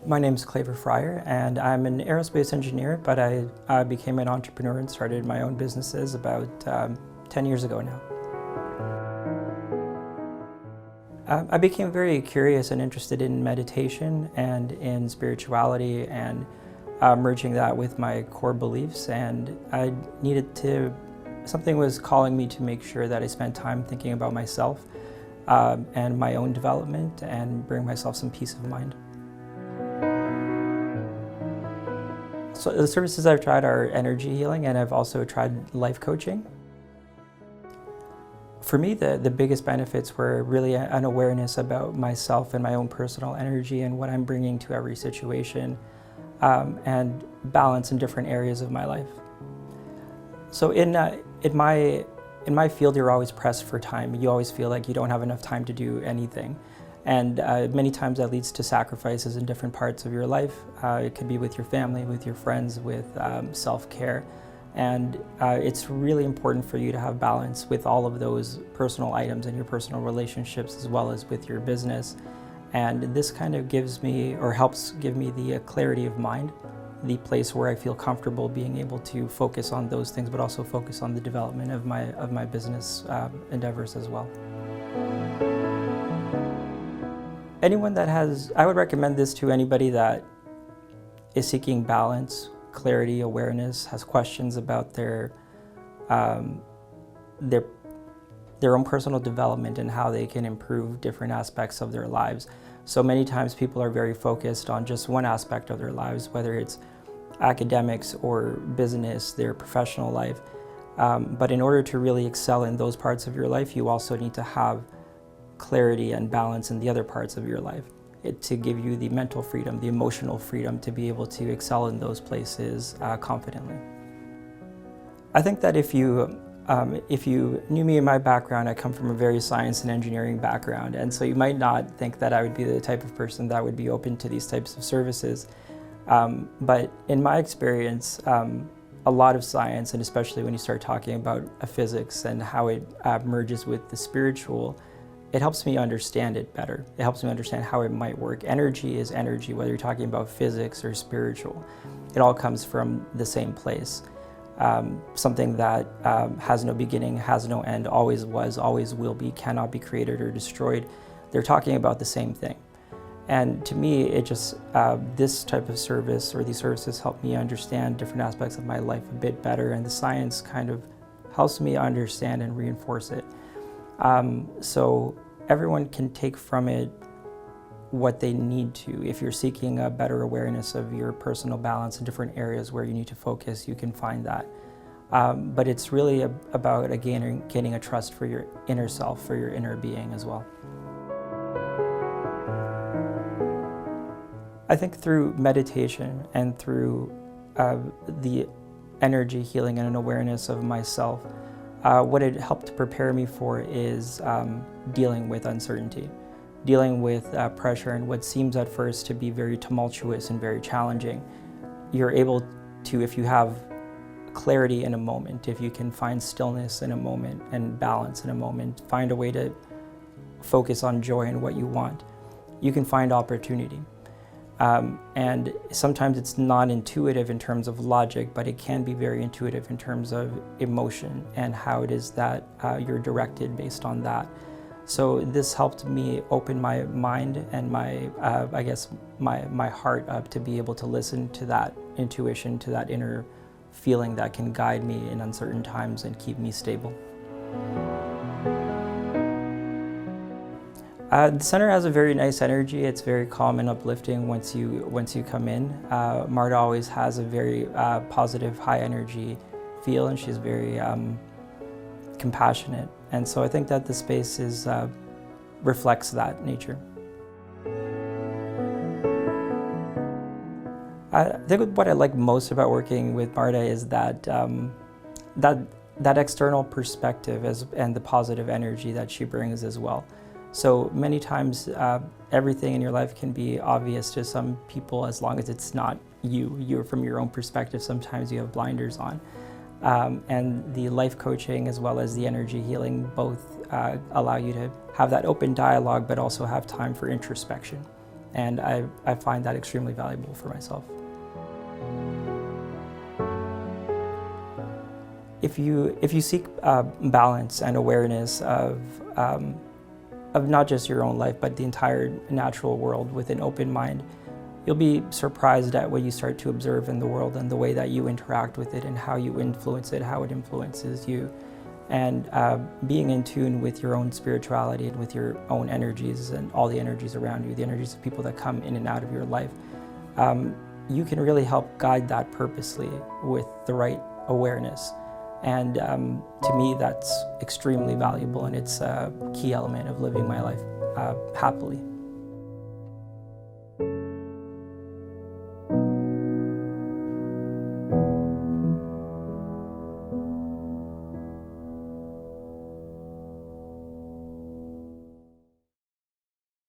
My name is Klever Freire, and I'm an aerospace engineer, but I became an entrepreneur and started my own businesses about 10 years ago now. I became very curious and interested in meditation and in spirituality and merging that with my core beliefs, and I needed to, something was calling me to make sure that I spent time thinking about myself and my own development and bring myself some peace of mind. So the services I've tried are energy healing, and I've also tried life coaching. For me, the biggest benefits were really an awareness about myself and my own personal energy and what I'm bringing to every situation, and balance in different areas of my life. So in my field, you're always pressed for time. You always feel like you don't have enough time to do anything. And many times that leads to sacrifices in different parts of your life. It could be with your family, with your friends, with self-care. And it's really important for you to have balance with all of those personal items and your personal relationships, as well as with your business. And this kind of gives me, or helps give me, the clarity of mind, the place where I feel comfortable being able to focus on those things, but also focus on the development of my business endeavors as well. Anyone that has, I would recommend this to anybody that is seeking balance, clarity, awareness, has questions about their own personal development and how they can improve different aspects of their lives. So many times people are very focused on just one aspect of their lives, whether it's academics or business, their professional life. But in order to really excel in those parts of your life, you also need to have clarity and balance in the other parts of your life, to give you the mental freedom, the emotional freedom to be able to excel in those places confidently. I think that if you knew me and my background, I come from a very science and engineering background, and so you might not think that I would be the type of person that would be open to these types of services. But in my experience, a lot of science, and especially when you start talking about physics and how it merges with the spiritual, it helps me understand it better. It helps me understand how it might work. Energy is energy, whether you're talking about physics or spiritual. It all comes from the same place. Something that has no beginning, has no end, always was, always will be, cannot be created or destroyed. They're talking about the same thing. And to me, it just, this type of service, or these services, help me understand different aspects of my life a bit better, and the science kind of helps me understand and reinforce it. So everyone can take from it what they need to. If you're seeking a better awareness of your personal balance in different areas where you need to focus, you can find that. But it's really about, again, gaining a trust for your inner self, for your inner being as well. I think through meditation and through the energy healing and an awareness of myself, what it helped prepare me for is dealing with uncertainty, dealing with pressure and what seems at first to be very tumultuous and very challenging. You're able to, if you have clarity in a moment, if you can find stillness in a moment and balance in a moment, find a way to focus on joy and what you want, you can find opportunity. And sometimes it's not intuitive in terms of logic, but it can be very intuitive in terms of emotion and how it is that you're directed based on that. So this helped me open my mind and my, I guess, my heart up to be able to listen to that intuition, to that inner feeling that can guide me in uncertain times and keep me stable. The center has a very nice energy. It's very calm and uplifting once you come in. Marta always has a very positive, high energy feel, and she's very compassionate. And so I think that the space reflects that nature. I think what I like most about working with Marta is that that external perspective and the positive energy that she brings as well. So many times, everything in your life can be obvious to some people as long as it's not you're from your own perspective. Sometimes you have blinders on. And the life coaching as well as the energy healing both allow you to have that open dialogue, but also have time for introspection And I find that extremely valuable for myself. If you seek balance and awareness of not just your own life, but the entire natural world with an open mind, you'll be surprised at what you start to observe in the world and the way that you interact with it and how you influence it, how it influences you. And being in tune with your own spirituality and with your own energies and all the energies around you, the energies of people that come in and out of your life, you can really help guide that purposely with the right awareness. And to me, that's extremely valuable, and it's a key element of living my life happily.